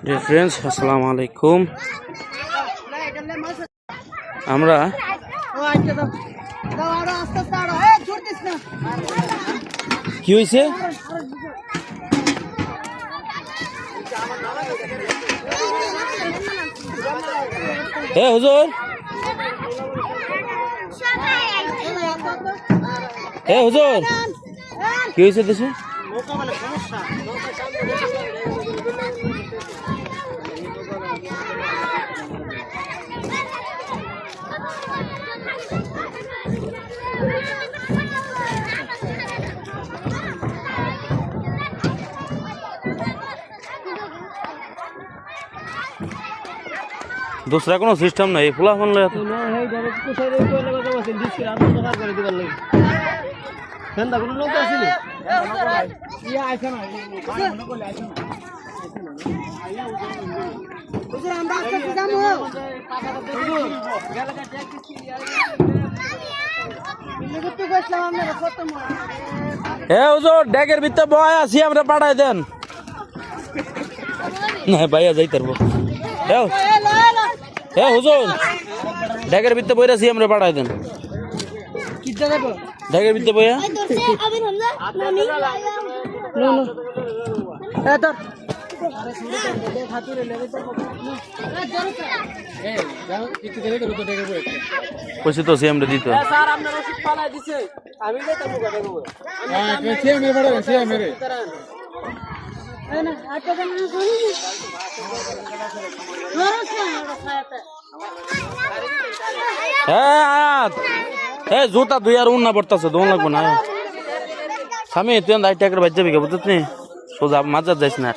Dear friends, আসসালামু আলাইকুম। আমরা কি হয়েছে? হে হুজুর, হে হুজুর, কি হয়েছে দেশে? दूसरा कोनो सिस्टम नहीं फुला फोन ले ড্যাগের ভিতরে বয় আছি আমরা পাঠাই দেন না ভাইয়া যাইতে পারবো। হ্যাঁ হুজুর, ড্যাগের ভিতরে বই আছি আমরা পাঠাই দেন। ড্যাগের ভিতরে বইয়া কইছি তো সে আমরা দিতে জুতা দুই আর উন্না পড়তেছে দোন লাগবো না স্বামী তুই আই টাকার বাজ যাবি বুঝত নি সোজা মাজার যাইস না